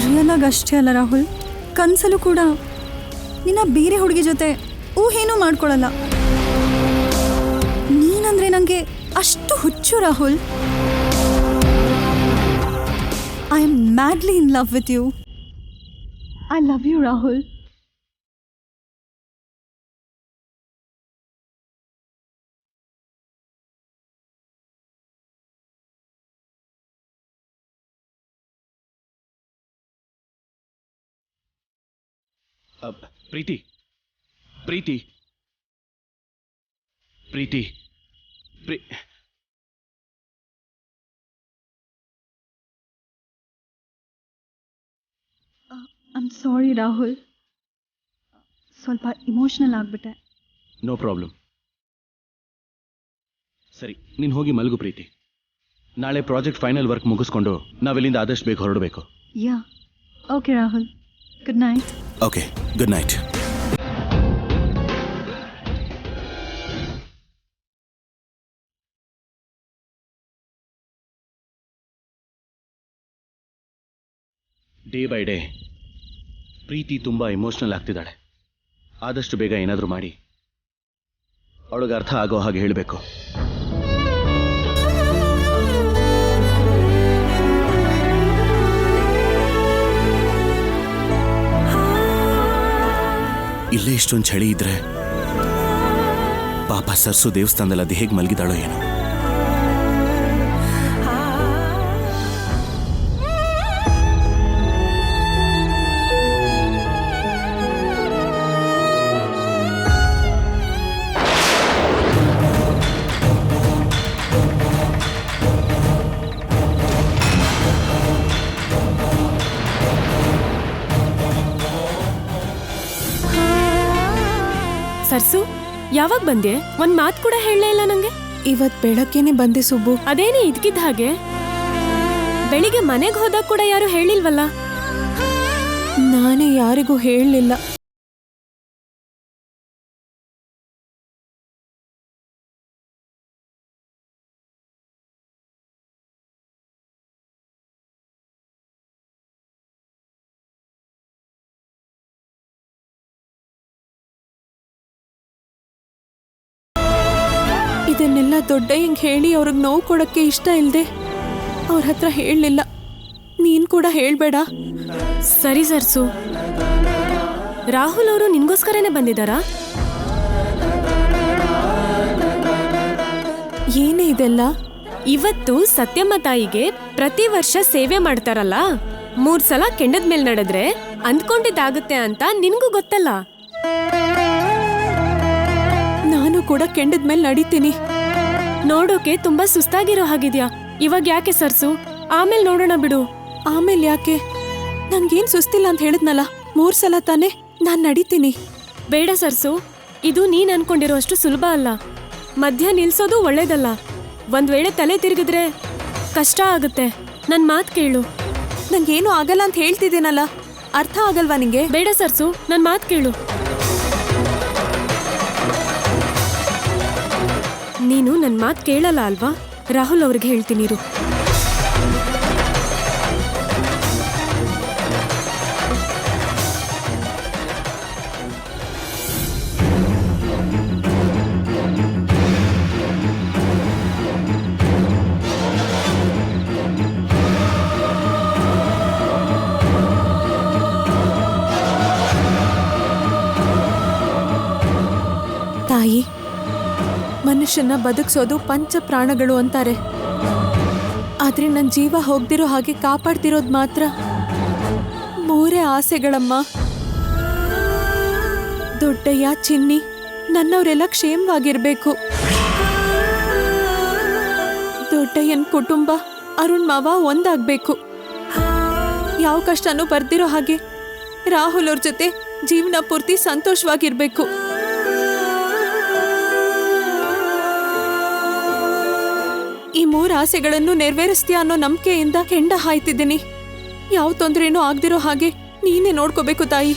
Real ಆಗಿ ಅಷ್ಟೇ ಅಲ್ಲ ರಾಹುಲ್, ಕನಸಲ್ಲೂ ಕೂಡ ನಿನ್ನ ಬೇರೆ ಹುಡುಗಿ ಜೊತೆ ಊಹೇನೂ ಮಾಡ್ಕೊಳ್ಳಲ್ಲ. ನೀನಂದ್ರೆ ನನಗೆ ಅಷ್ಟು ಹುಚ್ಚು Rahul. I am madly in love with you. I love you Rahul. Preeti Preeti Preeti I'm sorry Rahul, ಸ್ವಲ್ಪ ಇಮೋಷನಲ್ ಆಗ್ಬಿಟ್ಟೆ. No problem. ಸರಿ, ನೀನು ಹೋಗಿ ಮಲಗು ಪ್ರೀತಿ. ನಾಳೆ ಪ್ರಾಜೆಕ್ಟ್ ಫೈನಲ್ ವರ್ಕ್ ಮುಗಿಸ್ಕೊಂಡು ನಾವಿಲ್ಲಿಂದ ಆದಷ್ಟು ಬೇಗ ಹೊರಡಬೇಕು. Yeah, okay Rahul. Good night. Okay, good night. Day by day Preeti ತುಂಬ ಇಮೋಷ್ನಲ್ ಆಗ್ತಿದ್ದಾಳೆ. ಆದಷ್ಟು ಬೇಗ ಏನಾದರೂ ಮಾಡಿ ಅವಳಿಗೆ ಅರ್ಥ ಆಗೋ ಹಾಗೆ ಹೇಳಬೇಕು. ಇಲ್ಲೇ ಇಷ್ಟೊಂದು ಚಳಿ ಇದ್ರೆ ಪಾಪ ಸರ್ಸು ದೇವಸ್ಥಾನದಲ್ಲಿ ಅದು ಹೇಗೆ ಮಲಗಿದಾಳೋ ಏನೋ. ಸರ್ಸು ಯಾವಾಗ ಬಂದೆ? ಒಂದ್ ಮಾತ್ ಕೂಡ ಹೇಳಲೇ ಇಲ್ಲ ನಂಗೆ. ಇವತ್ ಬೆಳಗ್ಗೆನೆ ಬಂದೆ ಸುಬ್ಬು. ಅದೇನೇ ಇದ್ಕಿದ್ದ ಹಾಗೆ? ಬೆಳಿಗ್ಗೆ ಮನೆಗೆ ಹೋದಾಗ ಕೂಡ ಯಾರು ಹೇಳಿಲ್ವಲ್ಲ? ನಾನೇ ಯಾರಿಗೂ ಹೇಳಲಿಲ್ಲ. ಇದನ್ನೆಲ್ಲ ದೊಡ್ಡ ಹಿಂಗ್ ಹೇಳಿ ಅವ್ರಿಗೆ ನೋವು ಕೊಡಕ್ಕೆ ಇಷ್ಟ ಇಲ್ದೆ ಅವ್ರ ಹತ್ರ ಹೇಳಲಿಲ್ಲ. ನೀನ್ ಕೂಡ ಹೇಳ್ಬೇಡ. ಸರಿ ಸರ್ಸು, ರಾಹುಲ್ ಅವರು ನಿನ್ಗೋಸ್ಕರನೇ ಬಂದಿದ್ದಾರಾ? ಏನೇ ಇದೆಲ್ಲ? ಇವತ್ತು ಸತ್ಯಮ್ಮ ತಾಯಿಗೆ ಪ್ರತಿ ವರ್ಷ ಸೇವೆ ಮಾಡ್ತಾರಲ್ಲ, 3 ಸಲ ಕೆಂಡದ ಮೇಲೆ ನಡೆದ್ರೆ ಅಂದ್ಕೊಂಡಿದ್ದಾಗುತ್ತೆ ಅಂತ ನಿನ್ಗೂ ಗೊತ್ತಲ್ಲ? ನಾನು ಕೂಡ ಕೆಂಡದ ಮೇಲೆ ನಡೀತೀನಿ. ನೋಡೋಕೆ ತುಂಬಾ ಸುಸ್ತಾಗಿರೋ ಹಾಗಿದ್ಯಾ. ಇವಾಗ ಯಾಕೆ ಸರ್ಸು? ಆಮೇಲೆ ನೋಡೋಣ ಬಿಡು. ಆಮೇಲೆ ಯಾಕೆ? ನಂಗೇನ್ ಸುಸ್ತಿಲ್ಲ ಅಂತ ಹೇಳಿದ್ನಲ್ಲ, 3 ಸಲ ತಾನೆ. ನಾನ್ ನಡೀತೀನಿ. ಬೇಡ ಸರ್ಸು, ಇದು ನೀನ್ ಅನ್ಕೊಂಡಿರೋ ಅಷ್ಟು ಸುಲಭ ಅಲ್ಲ. ಮಧ್ಯ ನಿಲ್ಸೋದು ಒಳ್ಳೇದಲ್ಲ. ಒಂದ್ ವೇಳೆ ತಲೆ ತಿರುಗಿದ್ರೆ ಕಷ್ಟ ಆಗುತ್ತೆ. ನನ್ ಮಾತ್ ಕೇಳು. ನಂಗೇನು ಆಗಲ್ಲ ಅಂತ ಹೇಳ್ತಿದ್ದೀನಲ್ಲ, ಅರ್ಥ ಆಗಲ್ವಾ ನಿಂಗೆ? ಬೇಡ ಸರ್ಸು, ನನ್ ಮಾತ್ ಕೇಳು. ನೀನು ನನ್ ಮಾತ್ ಕೇಳಲ್ಲ ಅಲ್ವಾ? ರಾಹುಲ್ ಅವ್ರಿಗೆ ಹೇಳ್ತೀನಿರು. ತಾಯಿ, ಮನುಷ್ಯನ ಬದುಕ್ಸೋದು ಪಂಚ ಪ್ರಾಣಗಳು ಅಂತಾರೆ. ಆದ್ರೆ ನನ್ನ ಜೀವ ಹೋಗ್ದಿರೋ ಹಾಗೆ ಕಾಪಾಡ್ತಿರೋದು ಮಾತ್ರ 3 ಆಸೆಗಳಮ್ಮ. ದೊಡ್ಡಯ್ಯ, ಚಿನ್ನಿ, ನನ್ನವರೆಲ್ಲ ಕ್ಷೇಮವಾಗಿರ್ಬೇಕು. ದೊಡ್ಡಯ್ಯನ ಕುಟುಂಬ, ಅರುಣ್ ಮಾವ ಒಂದಾಗ್ಬೇಕು. ಯಾವ ಕಷ್ಟನೂ ಬರ್ದಿರೋ ಹಾಗೆ ರಾಹುಲ್ ಅವ್ರ ಜೊತೆ ಜೀವನ ಪೂರ್ತಿ ಸಂತೋಷವಾಗಿರ್ಬೇಕು. ಈ 3 ಆಸೆಗಳನ್ನು ನೆರವೇರಿಸ್ತೀಯ ಅನ್ನೋ ನಂಬಿಕೆಯಿಂದ ಕೆಂಡ ಹಾಯ್ತಿದ್ದೀನಿ. ಯಾವ ತೊಂದರೆನೂ ಆಗ್ದಿರೋ ಹಾಗೆ ನೀನೇ ನೋಡ್ಕೋಬೇಕು ತಾಯಿ.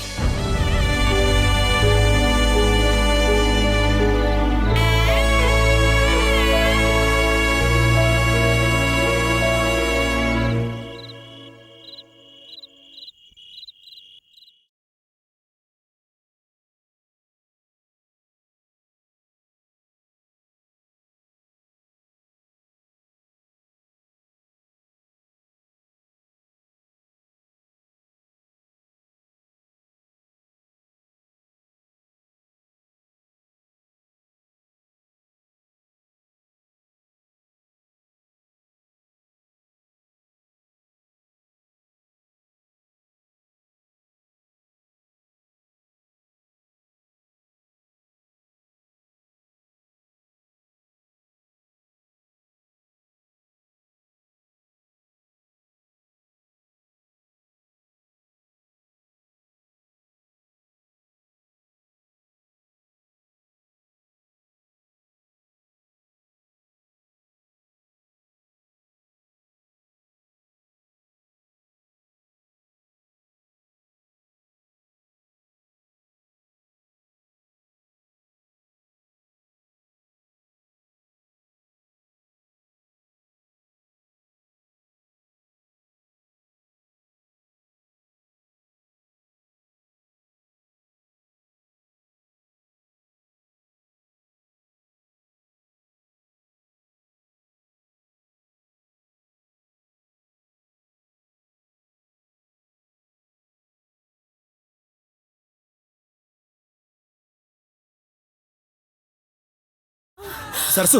ಸರ್ಸು,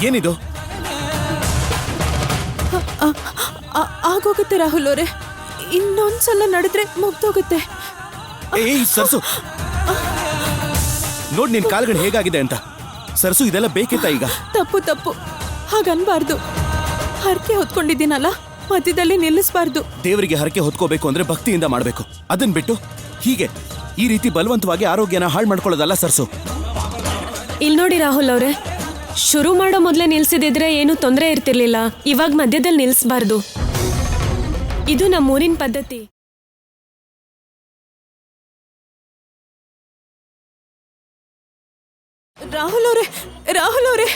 ಏನಿದು? ಆಗೋಗುತ್ತೆ ರಾಹುಲ್ ಅವರೇ, ಇನ್ನೊಂದ್ಸಲ ನಡೆದ್ರೆ ಮುಗ್ದೋಗುತ್ತೆ. ಏಯ್ ಸರ್ಸು, ನೋಡ್ ನಿನ್ ಕಾಲ್ಗಳು ಹೇಗಾಗಿದೆ ಅಂತ. ಸರ್ಸು, ಇದೆಲ್ಲ ಬೇಕಿತ್ತ ಈಗ? ತಪ್ಪು, ಹಾಗನ್ಬಾರ್ದು. ಹರಕೆ ಹೊತ್ಕೊಂಡಿದ್ದೀನಲ್ಲ, ಮಧ್ಯದಲ್ಲಿ ನಿಲ್ಲಿಸಬಾರ್ದು. ದೇವರಿಗೆ ಹರಕೆ ಹೊತ್ಕೋಬೇಕು ಅಂದ್ರೆ ಭಕ್ತಿಯಿಂದ ಮಾಡಬೇಕು. ಅದನ್ ಬಿಟ್ಟು ಹೀಗೆ ಈ ರೀತಿ ಬಲವಂತವಾಗಿ ಆರೋಗ್ಯನ ಹಾಳು ಮಾಡ್ಕೊಳ್ಳೋದಲ್ಲ ಸರ್ಸು. ಇಲ್ಲಿ ನೋಡಿ ರಾಹುಲ್ ಅವರೇ, ಶುರು ಮಾಡೋ ಮೊದಲೇ ನಿಲ್ಸಿದಿದ್ರೆ ಏನು ತೊಂದರೆ ಇರ್ತಿರ್ಲಿಲ್ಲ. ಇವಾಗ ಮಧ್ಯದಲ್ಲಿ ನಿಲ್ಲಿಸಬಾರ್ದು. ಇದು ನಮ್ಮೂರಿನ ಪದ್ಧತಿ. ರಾಹುಲ್ ಅವರೇ, ರಾಹುಲ್ ಅವರೇ,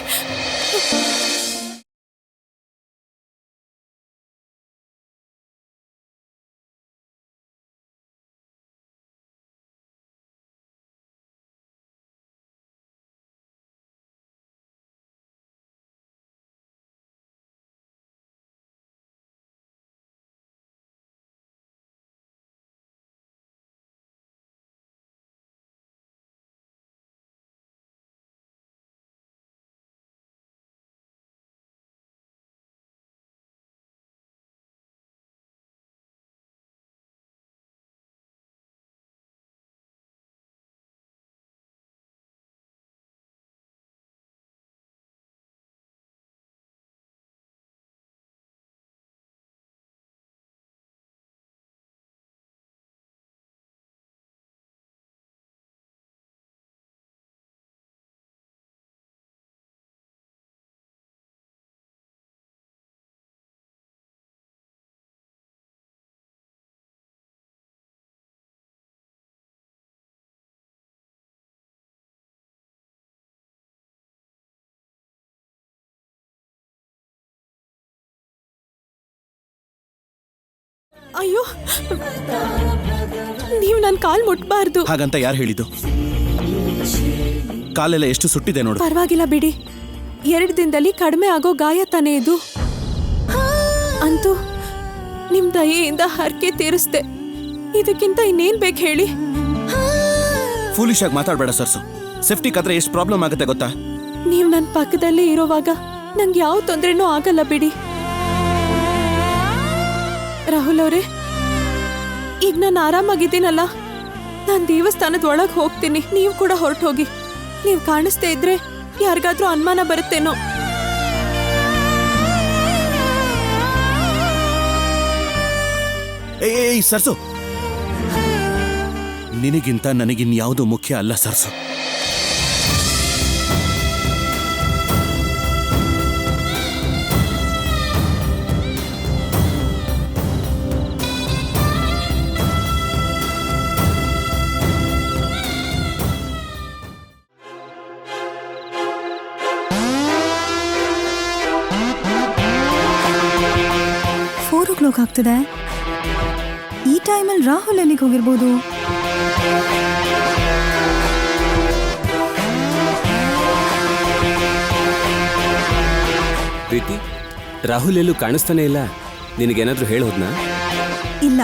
ಅಯ್ಯೋ, ನೀವು ನನ್ನ ಕಾಲ್ ಮುಟ್ಬಾರ್ದು. ಹಾಗಂತ ಯಾರು ಹೇಳಿದ್ದು? ಕಾಲೆಲ್ಲ ಎಷ್ಟು ಸುಟ್ಟಿದೆ ನೋಡು. ಪರವಾಗಿಲ್ಲ ಬಿಡಿ, 2 ದಿನದಲ್ಲಿ ಕಡಿಮೆ ಆಗೋ ಗಾಯ ತಾನೇ ಇದು. ಅಂತೂ ನಿಮ್ ದಯೆಯಿಂದ ಹರಕೆ ತೀರಿಸ್ದೆ. ಇದಕ್ಕಿಂತ ಇನ್ನೇನ್ ಬೇಕು ಹೇಳಿ? ಫೂಲಿಶ್ ಆಗಿ ಮಾತಾಡಬೇಡ ಸರ್ಸು. ಸೇಫ್ಟಿ ಕಾದ್ರೆ ಎಷ್ಟು ಪ್ರಾಬ್ಲಮ್ ಆಗುತ್ತೆ ಗೊತ್ತಾ? ನೀವು ನನ್ನ ಪಕ್ಕದಲ್ಲೇ ಇರೋವಾಗ ನಂಗೆ ಯಾವ ತೊಂದರೆನೂ ಆಗಲ್ಲ ಬಿಡಿ. ರಾಹುಲ್ ಅವರೇ, ಈಗ ನಾನು ಆರಾಮಾಗಿದ್ದೀನಲ್ಲ, ನಾನು ದೇವಸ್ಥಾನದ ಒಳಗೆ ಹೋಗ್ತೀನಿ. ನೀವು ಕೂಡ ಹೊರಟು ಹೋಗಿ. ನೀವು ಕಾಣಿಸ್ತಾ ಇದ್ರೆ ಯಾರಿಗಾದ್ರೂ ಅನುಮಾನ ಬರುತ್ತೇನೋ. ಏಯ್ ಸರ್ಸು, ನಿನಗಿಂತ ನನಗಿನ್ಯಾವುದು ಮುಖ್ಯ ಅಲ್ಲ ಸರ್ಸು. ಆಗ್ತಿದೆ. ಈ ಟೈಮಲ್ಲಿ ರಾಹುಲ್ ಎಲ್ಲಿಗೆ ಹೋಗಿರ್ಬೋದು? ಪ್ರೀತಿ, ರಾಹುಲ್ ಎಲ್ಲೂ ಕಾಣಿಸ್ತಾನೆ ಇಲ್ಲ. ನಿನಗೇನಾದ್ರೂ ಹೇಳೋದ್ನಾ? ಇಲ್ಲ,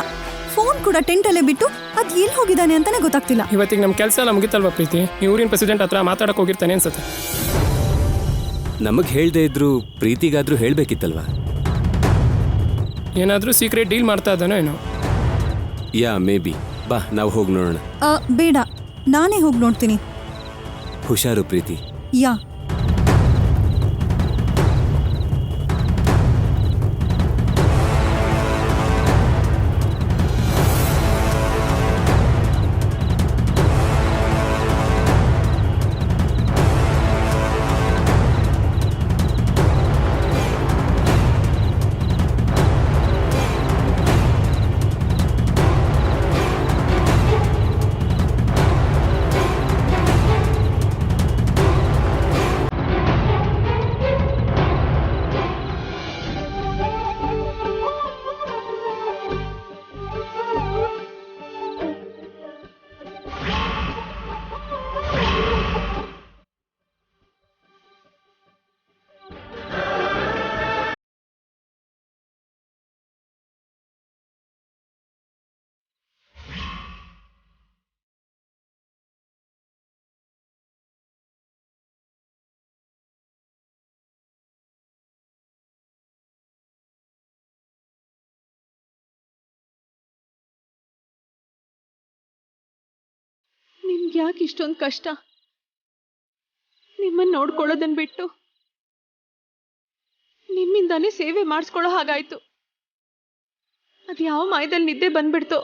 ಫೋನ್ ಕೂಡ ಟೆಂಟಲ್ಲೇ ಬಿಟ್ಟು ಅದು ಎಲ್ಲಿ ಹೋಗಿದ್ದಾನೆ ಅಂತಾನೆ ಗೊತ್ತಾಗ್ತಿಲ್ಲ. ಇವತ್ತಿಗೆ ನಮ್ಮ ಕೆಲಸ ಎಲ್ಲ ಮುಗಿತಲ್ವಾ ಪ್ರೀತಿ? ಈ ಊರಿನ ಪ್ರೆಸಿಡೆಂಟ್ ಹತ್ರ ಮಾತಾಡಕ್ ಹೋಗಿರ್ತಾನೆ ಅನ್ಸುತ್ತೆ. ನಮಗ್ ಹೇಳ್ದೇ ಇದ್ರು ಪ್ರೀತಿಗಾದ್ರೂ ಹೇಳ್ಬೇಕಿತ್ತಲ್ವಾ? ಏನಾದ್ರೂ ಸೀಕ್ರೆಟ್ ಡೀಲ್ ಮಾಡ್ತಾ ಇದ್ದಾನೋ ಏನೋ. ಯಾ ಮೇ ಬಿ. ಬಾ, ನಾವು ಹೋಗಿ ನೋಡೋಣ. ಬೇಡ, ನಾನೇ ಹೋಗಿ ನೋಡ್ತೀನಿ. ಹುಷಾರು ಪ್ರೀತಿ. ಯಾ. ನಿಮ್ಗೆ ಯಾಕೆ ಇಷ್ಟೊಂದು ಕಷ್ಟ? ನಿಮ್ಮನ್ನು ನೋಡ್ಕೊಳ್ಳೋದನ್ನ ಬಿಟ್ಟು ನಿಮ್ಮಿಂದಾನೇ ಸೇವೆ ಮಾಡಿಸ್ಕೊಳ್ಳೋ ಹಾಗಾಯ್ತು. ಅದು ಯಾವ ಮಾಯದಲ್ಲಿ ನಿದ್ದೆ ಬಂದ್ಬಿಡ್ತು.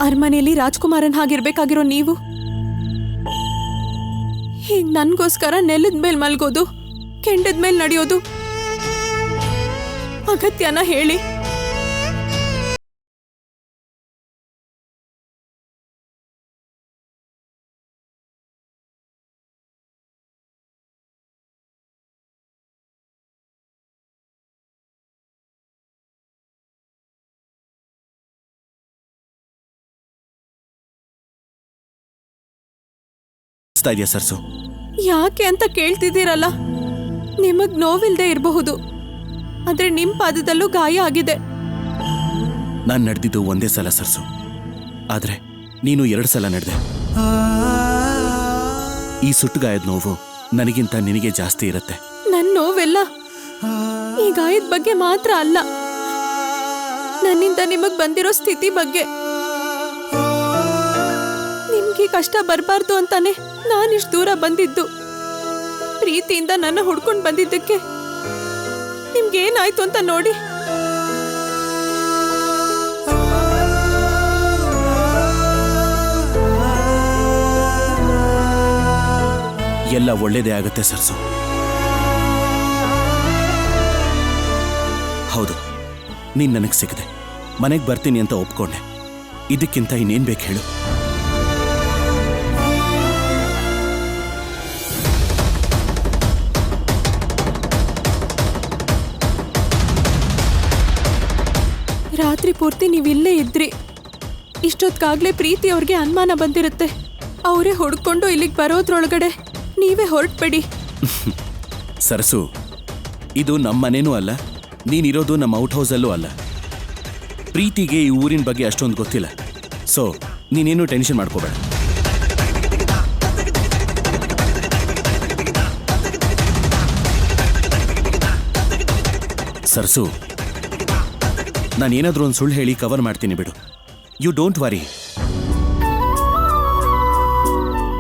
ಅರಮನೆಯಲ್ಲಿ ರಾಜ್ಕುಮಾರನ್ ಹಾಗಿರ್ಬೇಕಾಗಿರೋ ನೀವು ಹೀಗ್ ನನ್ಗೋಸ್ಕರ ನೆಲದ ಮೇಲೆ ಮಲ್ಗೋದು, ಕೆಂಡದ ಮೇಲೆ ನಡೆಯೋದು ಅಗತ್ಯನ ಹೇಳಿ? ಇದೆಯಾ ಸರ್ಸು? ಯಾಕೆ ಅಂತ ಕೇಳ್ತಿದ್ದೀರಲ್ಲ. ನಿಮಗ್ ನೋವಿಲ್ದೇ ಇರಬಹುದು, ಆದ್ರೆ ನಿಮ್ ಪಾದದಲ್ಲೂ ಗಾಯ ಆಗಿದೆ. ನಾನು ನಡೆದಿದ್ದು ಒಂದೇ ಸಲ ಸರ್ಸು, ಆದ್ರೆ ನೀನು 2 ಸಲ ನಡೆದೆ. ಈ ಸುಟ್ಟುಗಾಯದ ನೋವು ನನಗಿಂತ ನಿನಗೆ ಜಾಸ್ತಿ ಇರುತ್ತೆ. ನನ್ ನೋವೆಲ್ಲ ಈ ಗಾಯದ ಬಗ್ಗೆ ಮಾತ್ರ ಅಲ್ಲ, ನನ್ನಿಂದ ನಿಮಗ್ ಬಂದಿರೋ ಸ್ಥಿತಿ ಬಗ್ಗೆ. ನಿಮ್ಗೆ ಕಷ್ಟ ಬರಬಾರ್ದು ಅಂತಾನೆ ನಾನಿಷ್ಟು ದೂರ ಬಂದಿದ್ದು. ಪ್ರೀತಿಯಿಂದ ನನ್ನ ಹುಡ್ಕೊಂಡು ಬಂದಿದ್ದಕ್ಕೆ ನಿಮ್ಗೇನಾಯ್ತು ಅಂತ ನೋಡಿ. ಎಲ್ಲ ಒಳ್ಳೇದೇ ಆಗುತ್ತೆ ಸರ್ಸು. ಹೌದು, ನೀನ್ ನನಗೆ ಸಿಗದೆ ಮನೆಗೆ ಬರ್ತೀನಿ ಅಂತ ಒಪ್ಕೊಂಡೆ. ಇದಕ್ಕಿಂತ ಇನ್ನೇನ್ ಬೇಕು ಹೇಳು? ರಾತ್ರಿ ಪೂರ್ತಿ ನೀವಿಲ್ಲೇ ಇದ್ರಿ. ಇಷ್ಟೊತ್ತಾಗ್ಲೇ ಪ್ರೀತಿ ಅವ್ರಿಗೆ ಅನುಮಾನ ಬಂದಿರುತ್ತೆ. ಅವರೇ ಹುಡ್ಕೊಂಡು ಇಲ್ಲಿಗೆ ಬರೋದ್ರೊಳಗಡೆ ನೀವೇ ಹೊರಟ್ಬೇಡಿ. ಸರಸು, ಇದು ನಮ್ಮ ಮನೇನೂ ಅಲ್ಲ, ನೀನಿರೋದು ನಮ್ಮ ಔಟ್ ಹೌಸಲ್ಲೂ ಅಲ್ಲ. ಪ್ರೀತಿಗೆ ಈ ಊರಿನ ಬಗ್ಗೆ ಅಷ್ಟೊಂದು ಗೊತ್ತಿಲ್ಲ. ಸೊ ನೀನೇನು ಟೆನ್ಷನ್ ಮಾಡ್ಕೋಬೇಡ. ಸರಸು, ನಾನೇನಾದ್ರೂ ಒಂದು ಸುಳ್ಳು ಹೇಳಿ ಕವರ್ ಮಾಡ್ತೀನಿ ಬಿಡು. You don't worry.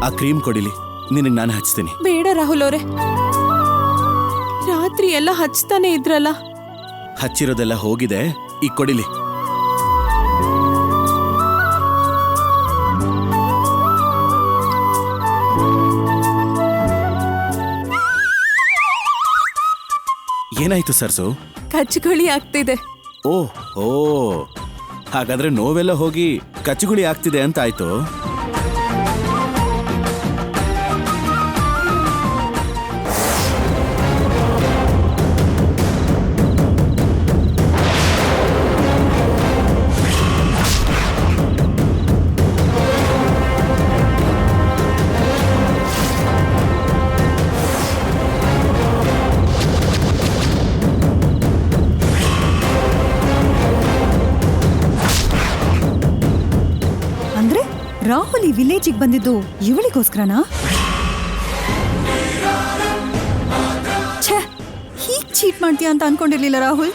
ಆ ಕ್ರೀಮ್ ಕೊಡಿಲಿ, ನಿನಗೆ ನಾನು ಹಚ್ತೀನಿ. ಬೇಡ ರಾಹುಲ್ ಅವರೇ, ರಾತ್ರಿ ಎಲ್ಲ ಹಚ್ತಾನೆ ಇದ್ರಲ್ಲ. ಹಚ್ಚಿರೋದೆಲ್ಲ ಹೋಗಿದೆ, ಈಗ ಕೊಡಿಲಿ. ಏನಾಯ್ತು ಸರ್ಸು? ಕಚ್ಚುಗುಳಿ ಆಗ್ತಿದೆ. ಓ, ಹಾಗಾದ್ರೆ ನೋವೆಲ್ಲ ಹೋಗಿ ಕಚ್ಚುಗುಳಿ ಆಗ್ತಿದೆ ಅಂತ ಆಯ್ತು. ರಾಹುಲ್ ಈ ವಿಲೇಜಿಗೆ ಬಂದಿದ್ದು ಇವಳಿಗೋಸ್ಕರನಾ? ಛೇ, ಹೀಗೆ ಚೀಟ್ ಮಾಡ್ತೀಯ ಅಂತ ಅನ್ಕೊಂಡಿರ್ಲಿಲ್ಲ ರಾಹುಲ್.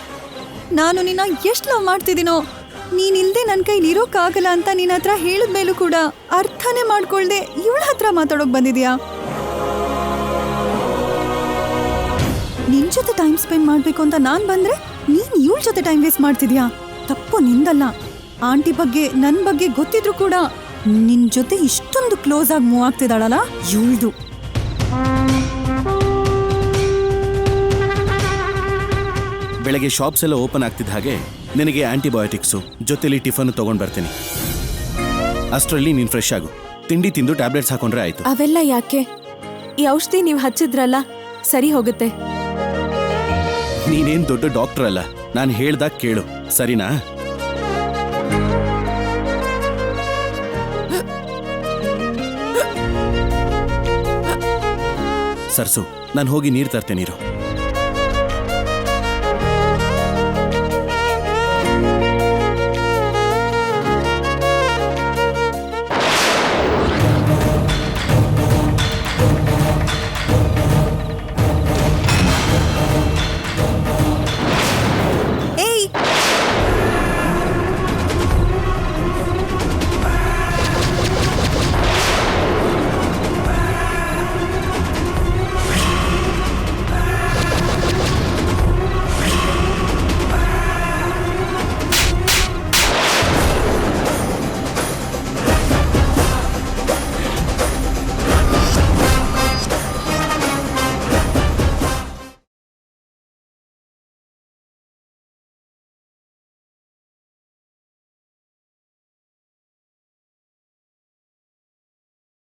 ನಾನು ನಿನ್ನ ಎಷ್ಟು ಲವ್ ಮಾಡ್ತಿದ್ದೀನೋ, ನೀನಿಲ್ದೆ ನನ್ನ ಕೈಲಿ ಇರೋಕ್ಕಾಗಲ್ಲ ಅಂತ ನಿನ್ನ ಹತ್ರ ಹೇಳಿದ್ಮೇಲೂ ಕೂಡ ಅರ್ಥನೇ ಮಾಡ್ಕೊಳ್ದೆ ಇವಳ ಹತ್ರ ಮಾತಾಡೋಕ್ ಬಂದಿದ್ಯಾ? ನಿನ್ ಜೊತೆ ಟೈಮ್ ಸ್ಪೆಂಡ್ ಮಾಡ್ಬೇಕು ಅಂತ ನಾನ್ ಬಂದ್ರೆ ನೀನ್ ಇವಳ ಜೊತೆ ಟೈಮ್ ವೇಸ್ಟ್ ಮಾಡ್ತಿದ್ಯಾ? ತಪ್ಪು ನಿಂದಲ್ಲ. ಆಂಟಿ ಬಗ್ಗೆ ನನ್ ಬಗ್ಗೆ ಗೊತ್ತಿದ್ರು ಕೂಡ ನಿನ್ ಜೊತೆ ಇಷ್ಟೊಂದು ಕ್ಲೋಸ್ ಆಗಿ ಮೂವ್ ಆಗ್ತಿದ್ದಾಳಲ್ಲ ಇವಳ್ದು. ಬೆಳಗ್ಗೆ ಶಾಪ್ಸ್ ಎಲ್ಲ ಓಪನ್ ಆಗ್ತಿದ್ದ ಹಾಗೆ ನಿನಗೆ ಆಂಟಿಬಯೋಟಿಕ್ಸು ಜೊತೆಲಿ ಟಿಫನ್ ತಗೊಂಡ್ ಬರ್ತೀನಿ. ಅಷ್ಟರಲ್ಲಿ ನೀನ್ ಫ್ರೆಶ್ ಆಗು, ತಿಂಡಿ ತಿಂದು ಟ್ಯಾಬ್ಲೆಟ್ಸ್ ಹಾಕೊಂಡ್ರೆ ಆಯ್ತು. ಅವೆಲ್ಲ ಯಾಕೆ? ಈ ಔಷಧಿ ನೀವು ಹಚ್ಚಿದ್ರಲ್ಲ, ಸರಿ ಹೋಗುತ್ತೆ. ನೀನೇನ್ ದೊಡ್ಡ ಡಾಕ್ಟರ್ ಅಲ್ಲ, ನಾನು ಹೇಳ್ದಾಗ ಕೇಳು, ಸರಿನಾ? ಸರ್ಸು, ನಾನು ಹೋಗಿ ನೀರು ತರ್ತೇನಿರು.